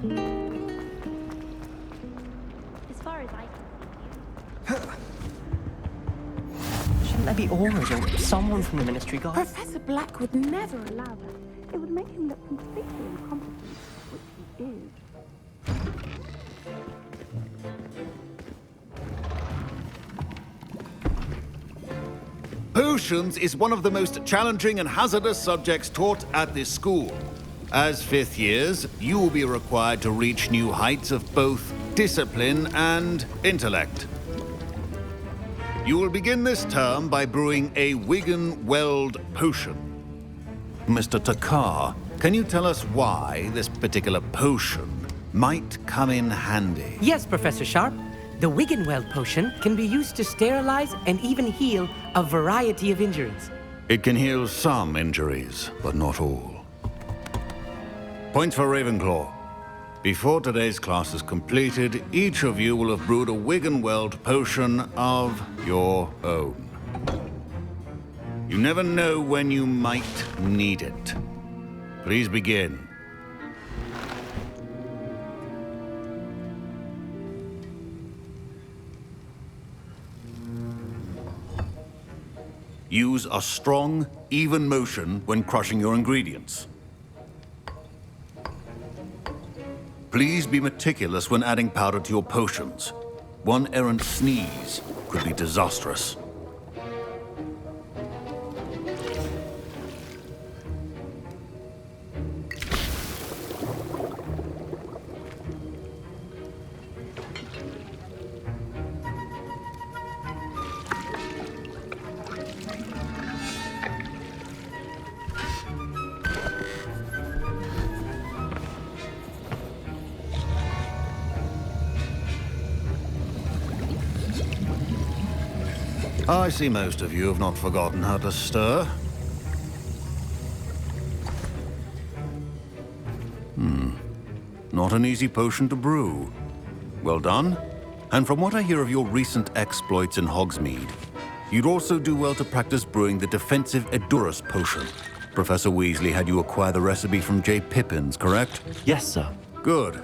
As far as I can Shouldn't there be auras or someone from the Ministry Guard? Professor Black would never allow that. It would make him look completely incompetent, which he is. Potions is one of the most challenging and hazardous subjects taught at this school. As fifth years, you will be required to reach new heights of both discipline and intellect. You will begin this term by brewing a Wigan-Weld potion. Mr. Takar, can you tell us why this particular potion might come in handy? Yes, Professor Sharp. The Wiggenweld potion can be used to sterilize and even heal a variety of injuries. It can heal some injuries, but not all. Points for Ravenclaw. Before today's class is completed, each of you will have brewed a Wiggenweld potion of your own. You never know when you might need it. Please begin. Use a strong, even motion when crushing your ingredients. Please be meticulous when adding powder to your potions. One errant sneeze could be disastrous. I see most of you have not forgotten how to stir. Not an easy potion to brew. Well done. And from what I hear of your recent exploits in Hogsmeade, you'd also do well to practice brewing the defensive Edurus potion. Professor Weasley had you acquire the recipe from J. Pippins, correct? Yes, sir. Good.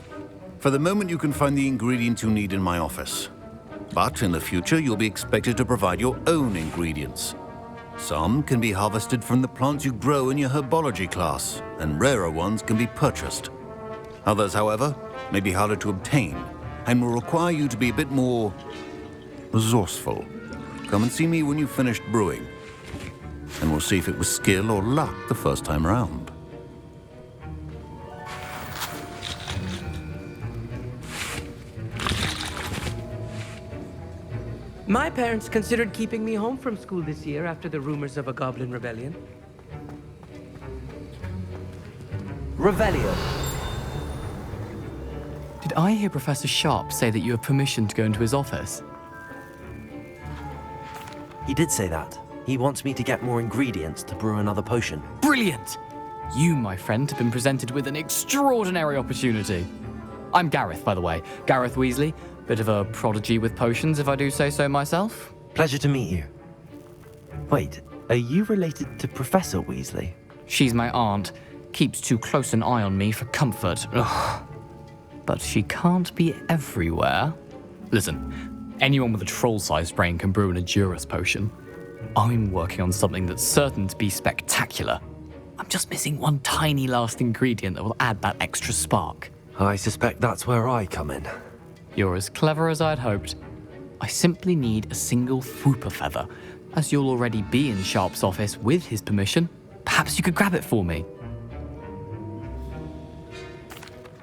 For the moment, you can find the ingredients you need in my office. But in the future, you'll be expected to provide your own ingredients. Some can be harvested from the plants you grow in your herbology class, and rarer ones can be purchased. Others, however, may be harder to obtain, and will require you to be a bit more resourceful. Come and see me when you've finished brewing, and we'll see if it was skill or luck the first time around. My parents considered keeping me home from school this year after the rumors of a goblin rebellion. Revelio. Did I hear Professor Sharp say that you have permission to go into his office? He did say that. He wants me to get more ingredients to brew another potion. Brilliant! You, my friend, have been presented with an extraordinary opportunity. I'm Gareth, by the way. Gareth Weasley. Bit of a prodigy with potions, if I do say so myself. Pleasure to meet you. Wait, are you related to Professor Weasley? She's my aunt. Keeps too close an eye on me for comfort. Ugh. But she can't be everywhere. Listen, anyone with a troll-sized brain can brew an Edurus potion. I'm working on something that's certain to be spectacular. I'm just missing one tiny last ingredient that will add that extra spark. I suspect that's where I come in. You're as clever as I'd hoped. I simply need a single Fwooper feather. As you'll already be in Sharp's office with his permission, perhaps you could grab it for me.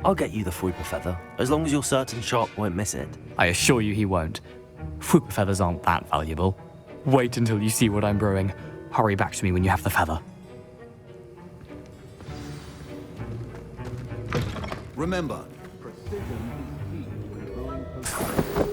I'll get you the Fwooper feather, as long as you're certain Sharp won't miss it. I assure you he won't. Fwooper feathers aren't that valuable. Wait until you see what I'm brewing. Hurry back to me when you have the feather. Remember, precision is key when brewing potions.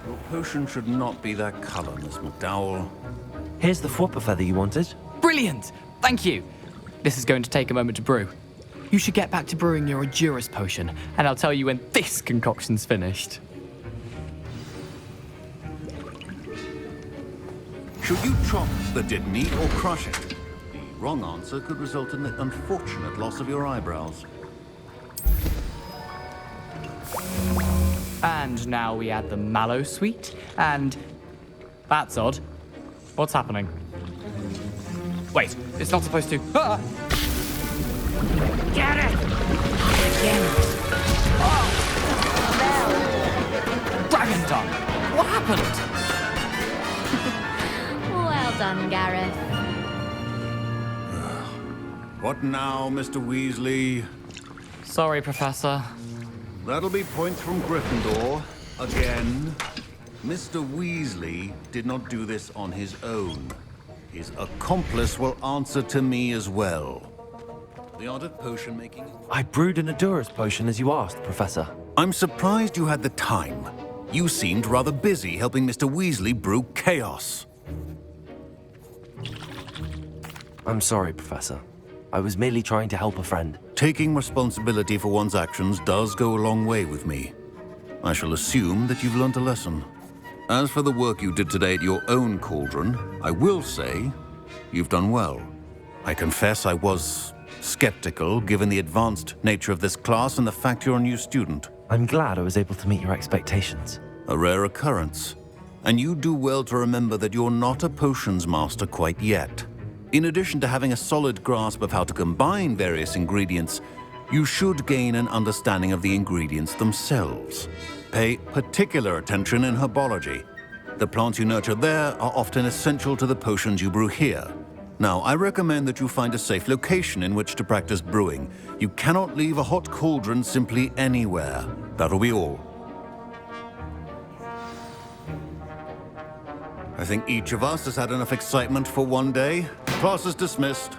Your potion should not be that color, Miss McDowell. Here's the Fwooper feather you wanted. Brilliant! Thank you! This is going to take a moment to brew. You should get back to brewing your Endurus potion, and I'll tell you when this concoction's finished. Should you chop the dead meat or crush it? The wrong answer could result in the unfortunate loss of your eyebrows. And now we add the mallow sweet, and... That's odd. What's happening? Wait, it's not supposed to... Ah! Get it! Again. Dragon tongue! What happened? Well done, Gareth. What now, Mr. Weasley? Sorry, Professor. That'll be points from Gryffindor. Again. Mr. Weasley did not do this on his own. His accomplice will answer to me as well. The art of potion making... I brewed an Endurus potion as you asked, Professor. I'm surprised you had the time. You seemed rather busy helping Mr. Weasley brew chaos. I'm sorry, Professor. I was merely trying to help a friend. Taking responsibility for one's actions does go a long way with me. I shall assume that you've learned a lesson. As for the work you did today at your own cauldron, I will say you've done well. I confess I was skeptical given the advanced nature of this class and the fact you're a new student. I'm glad I was able to meet your expectations. A rare occurrence. And you do well to remember that you're not a potions master quite yet. In addition to having a solid grasp of how to combine various ingredients, you should gain an understanding of the ingredients themselves. Pay particular attention in herbology. The plants you nurture there are often essential to the potions you brew here. Now, I recommend that you find a safe location in which to practice brewing. You cannot leave a hot cauldron simply anywhere. That'll be all. I think each of us has had enough excitement for one day. Class is dismissed.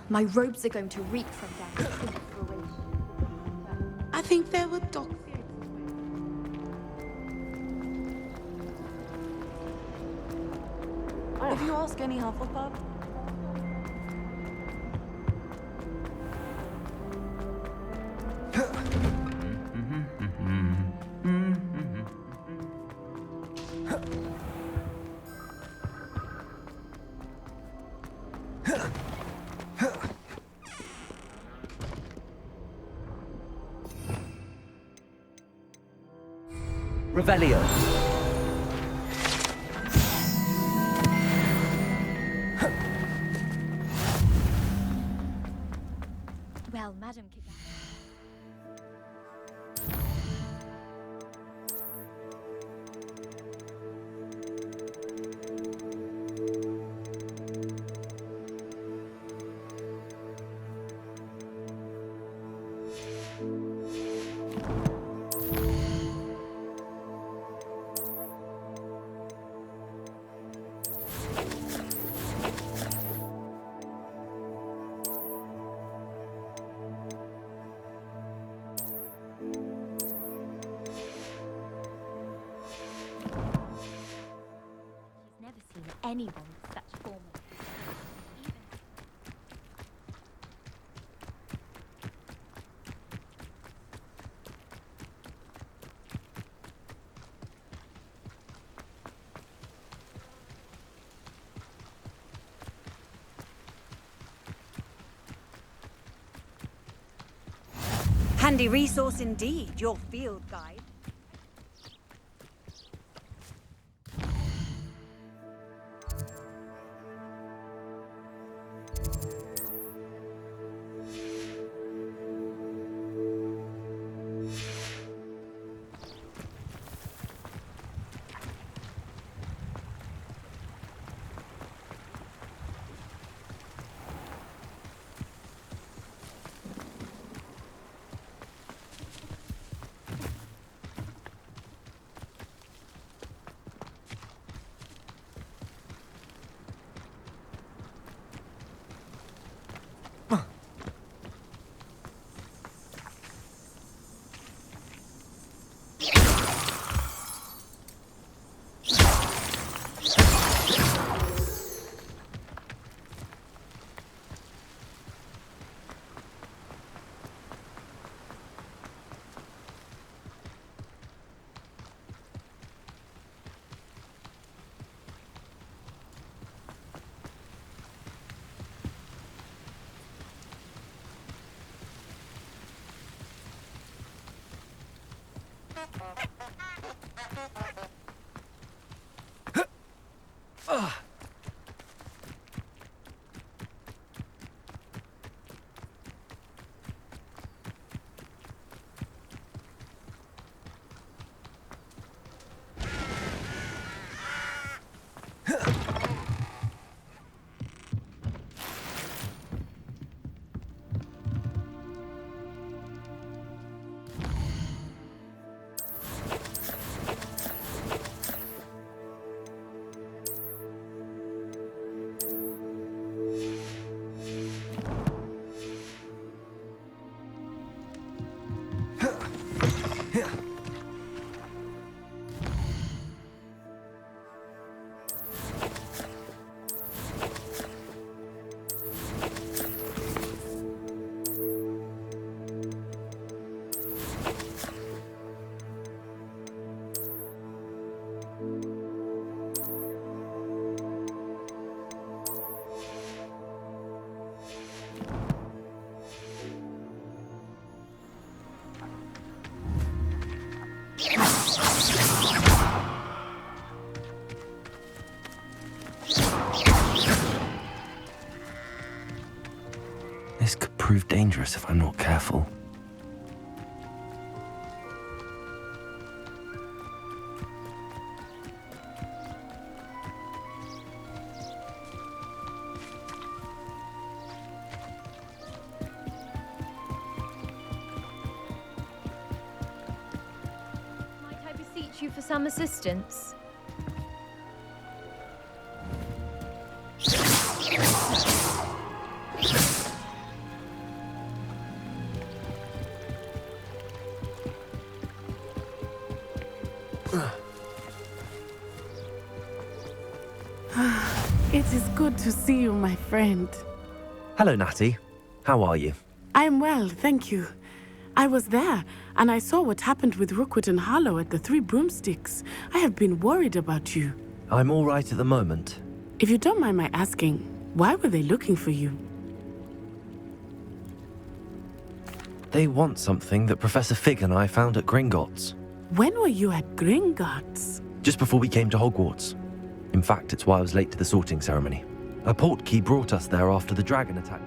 My robes are going to reek from that. I think there were dogs. If you ask any Hufflepuff, Revelio. Well, Madam Kidda. anyone with such formal. Handy resource indeed, your field guide. This could prove dangerous if I'm not careful. Might I beseech you for some assistance? It is good to see you, my friend. Hello, Natty. How are you? I am well, thank you. I was there, and I saw what happened with Rookwood and Harlow at the Three Broomsticks. I have been worried about you. I'm all right at the moment. If you don't mind my asking, why were they looking for you? They want something that Professor Fig and I found at Gringotts. When were you at Gringotts? Just before we came to Hogwarts. In fact, it's why I was late to the sorting ceremony. A portkey brought us there after the dragon attacked.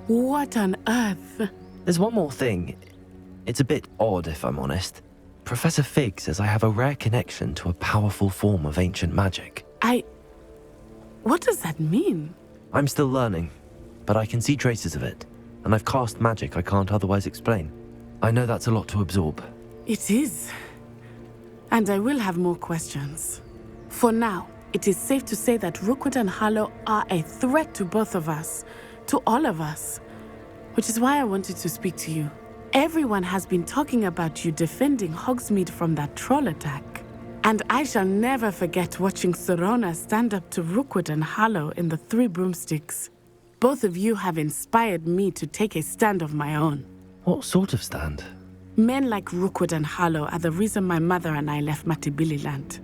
What on earth? There's one more thing. It's a bit odd, if I'm honest. Professor Fig says I have a rare connection to a powerful form of ancient magic. What does that mean? I'm still learning, but I can see traces of it, and I've cast magic I can't otherwise explain. I know that's a lot to absorb, It is. And I will have more questions. For now, it is safe to say that Rookwood and Harlow are a threat to both of us, to all of us. Which is why I wanted to speak to you. Everyone has been talking about you defending Hogsmeade from that troll attack. And I shall never forget watching Serona stand up to Rookwood and Harlow in the Three Broomsticks. Both of you have inspired me to take a stand of my own. What sort of stand? Men like Rookwood and Harlow are the reason my mother and I left Matabeleland.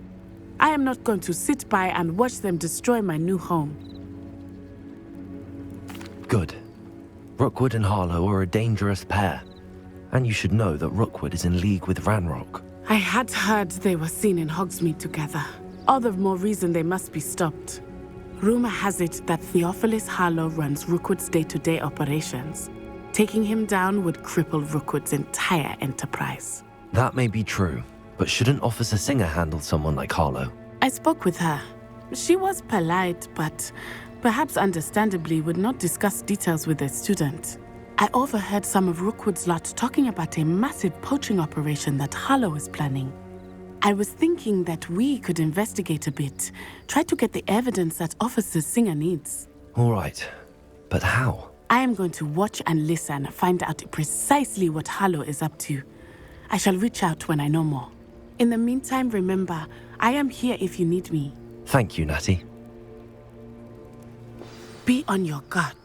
I am not going to sit by and watch them destroy my new home. Good. Rookwood and Harlow are a dangerous pair. And you should know that Rookwood is in league with Ranrock. I had heard they were seen in Hogsmeade together. All the more reason they must be stopped. Rumor has it that Theophilus Harlow runs Rookwood's day-to-day operations. Taking him down would cripple Rookwood's entire enterprise. That may be true, but shouldn't Officer Singer handle someone like Harlow? I spoke with her. She was polite, but perhaps understandably would not discuss details with a student. I overheard some of Rookwood's lot talking about a massive poaching operation that Harlow is planning. I was thinking that we could investigate a bit, try to get the evidence that Officer Singer needs. All right, but how? I am going to watch and listen, find out precisely what Harlow is up to. I shall reach out when I know more. In the meantime, remember, I am here if you need me. Thank you, Natty. Be on your guard.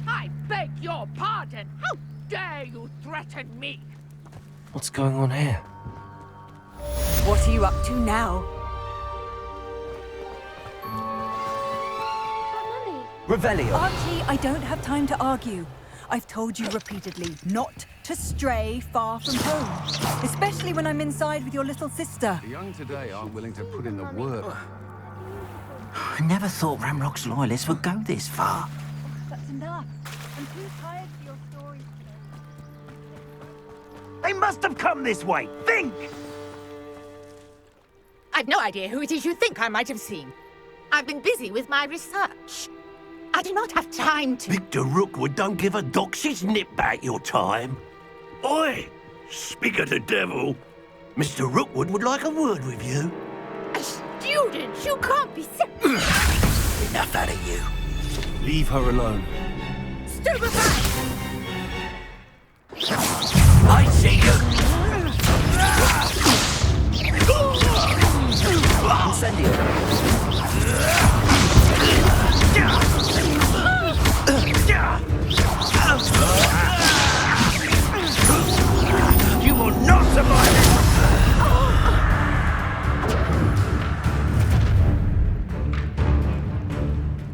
I beg your pardon! How dare you threaten me? What's going on here? What are you up to now? Mummy! Revelio! Archie, I don't have time to argue. I've told you repeatedly not to stray far from home, especially when I'm inside with your little sister. The young today aren't willing to put in the work. I never thought Ranrock's loyalists would go this far. That's enough. I'm too tired for your stories today. They must have come this way. Think! I've no idea who it is you think I might have seen. I've been busy with my research. I do not have time to... Victor Rookwood don't give a doxy's nip back your time. Oi! Speak of the devil. Mr. Rookwood would like a word with you. A student? You can't be sick. Enough out of you. Leave her alone. Stupefy! I see you! You will not survive it!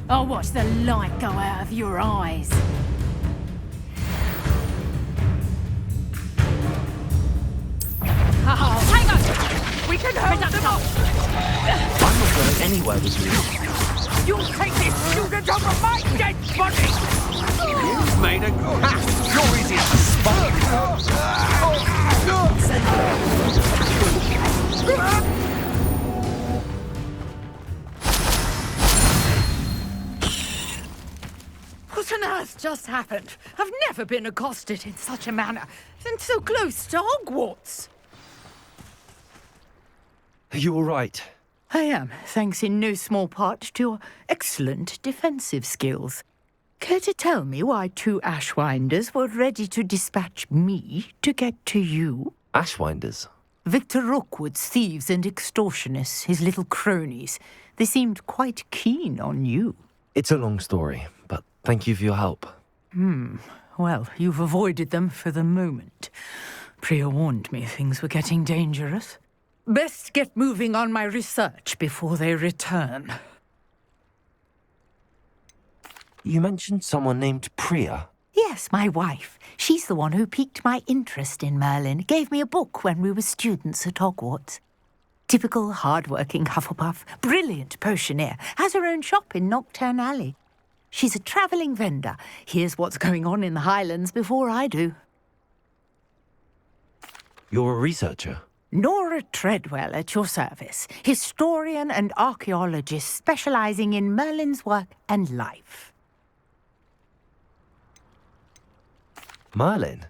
I'll watch the light go out of your eyes. Oh, hang on! We can hold them off! I'm not going anywhere with you. You'll take this student over my dead body! You've made a... You're easy to spot. What on earth just happened? I've never been accosted in such a manner, and so close to Hogwarts. Are you all right? I am, thanks in no small part to your excellent defensive skills. Care to tell me why two Ashwinders were ready to dispatch me to get to you? Ashwinders? Victor Rookwood's thieves and extortionists, his little cronies. They seemed quite keen on you. It's a long story, but thank you for your help. Well, you've avoided them for the moment. Priya warned me things were getting dangerous. Best get moving on my research before they return. You mentioned someone named Priya. Yes, my wife. She's the one who piqued my interest in Merlin. Gave me a book when we were students at Hogwarts. Typical hard-working Hufflepuff, brilliant potioneer, has her own shop in Knockturn Alley. She's a travelling vendor. Hears what's going on in the Highlands before I do. You're a researcher? Nora Treadwell at your service, historian and archaeologist specialising in Merlin's work and life. Merlin?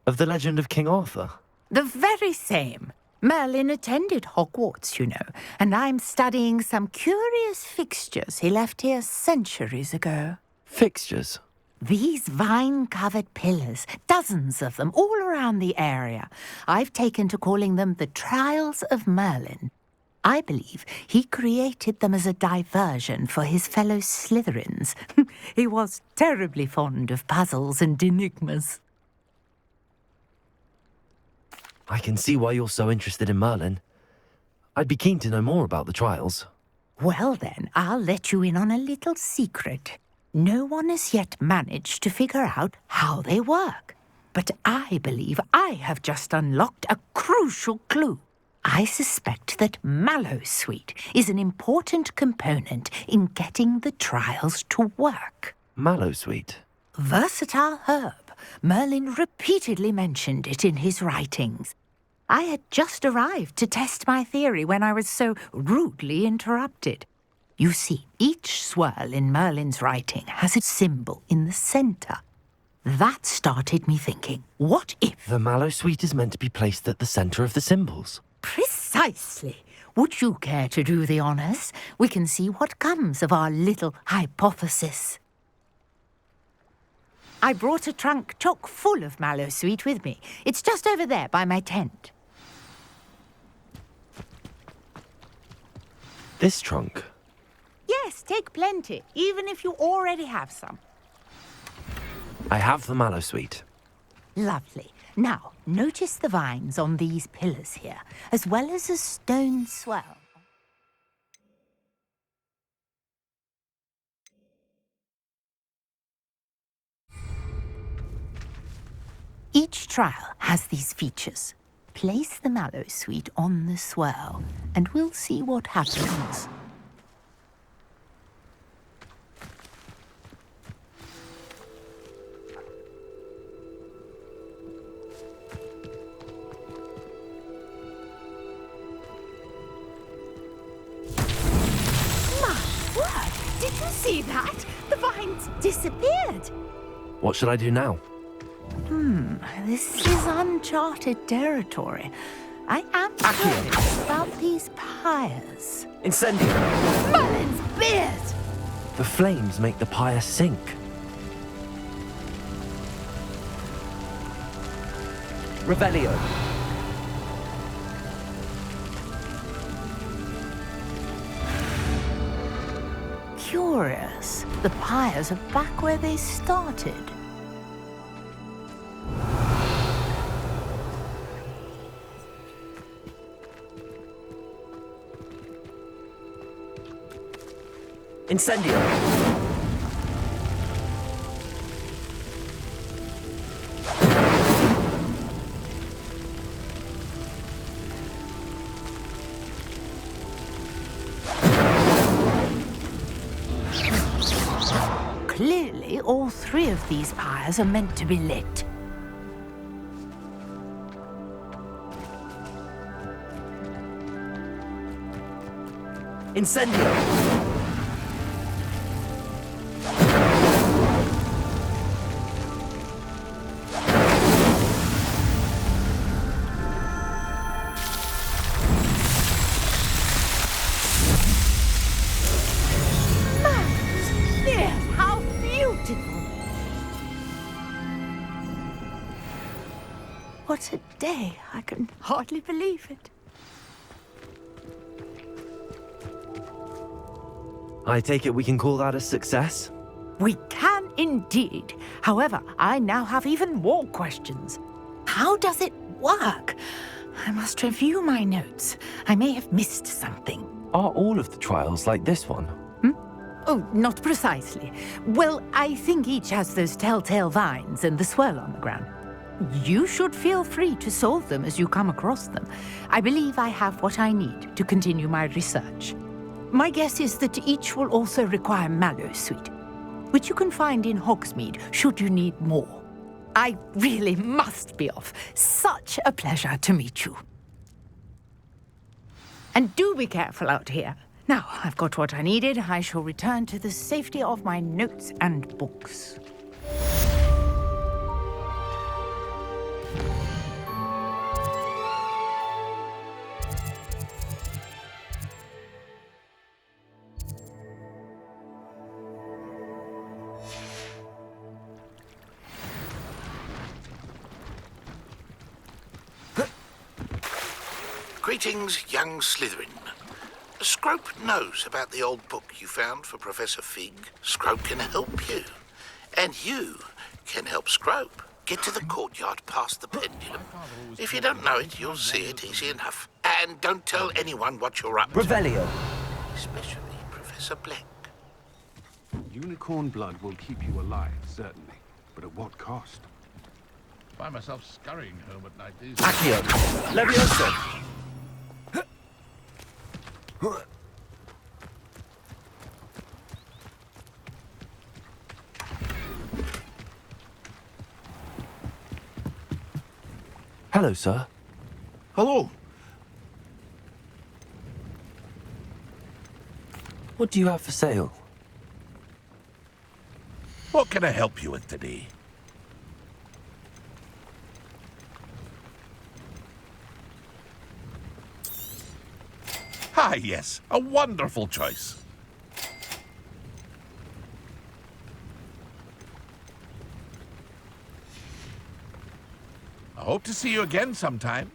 Of the legend of King Arthur? The very same. Merlin attended Hogwarts, you know, and I'm studying some curious fixtures he left here centuries ago. Fixtures? These vine-covered pillars, dozens of them, all around the area. I've taken to calling them the Trials of Merlin. I believe he created them as a diversion for his fellow Slytherins. He was terribly fond of puzzles and enigmas. I can see why you're so interested in Merlin. I'd be keen to know more about the trials. Well then, I'll let you in on a little secret. No one has yet managed to figure out how they work. But I believe I have just unlocked a crucial clue. I suspect that Mallowsweet is an important component in getting the trials to work. Mallowsweet? Versatile herb. Merlin repeatedly mentioned it in his writings. I had just arrived to test my theory when I was so rudely interrupted. You see, each swirl in Merlin's writing has a symbol in the centre. That started me thinking, what if... The Mallowsweet is meant to be placed at the centre of the symbols. Precisely. Would you care to do the honours? We can see what comes of our little hypothesis. I brought a trunk chock full of Mallowsweet with me. It's just over there by my tent. This trunk? Yes, take plenty, even if you already have some. I have the Mallowsweet. Lovely. Now, notice the vines on these pillars here, as well as a stone swell. Each trial has these features. Place the Mallowsweet on the swirl, and we'll see what happens. My word! Did you see that? The vines disappeared. What should I do now? This is uncharted territory. I am curious about these pyres. Incendio! Merlin's beard! The flames make the pyre sink. Revelio. Curious. The pyres are back where they started. Incendio! Clearly, all three of these pyres are meant to be lit. Incendio! What a day. I can hardly believe it. I take it we can call that a success? We can indeed. However, I now have even more questions. How does it work? I must review my notes. I may have missed something. Are all of the trials like this one? Oh, not precisely. Well, I think each has those telltale vines and the swirl on the ground. You should feel free to solve them as you come across them. I believe I have what I need to continue my research. My guess is that each will also require Mallowsweet, which you can find in Hogsmeade should you need more. I really must be off. Such a pleasure to meet you. And do be careful out here. Now, I've got what I needed. I shall return to the safety of my notes and books. Greetings, young Slytherin. Scrope knows about the old book you found for Professor Fig. Scrope can help you. And you can help Scrope get to the courtyard past the pendulum. If you don't know it, you'll see it easy enough. And don't tell anyone what you're up to. Revelio. Especially Professor Black. Unicorn blood will keep you alive, certainly. But at what cost? Find myself scurrying home at night these Accio. Levioso. Hello, sir. Hello. What do you have for sale? What can I help you with today? Ah, yes, a wonderful choice. I hope to see you again sometime.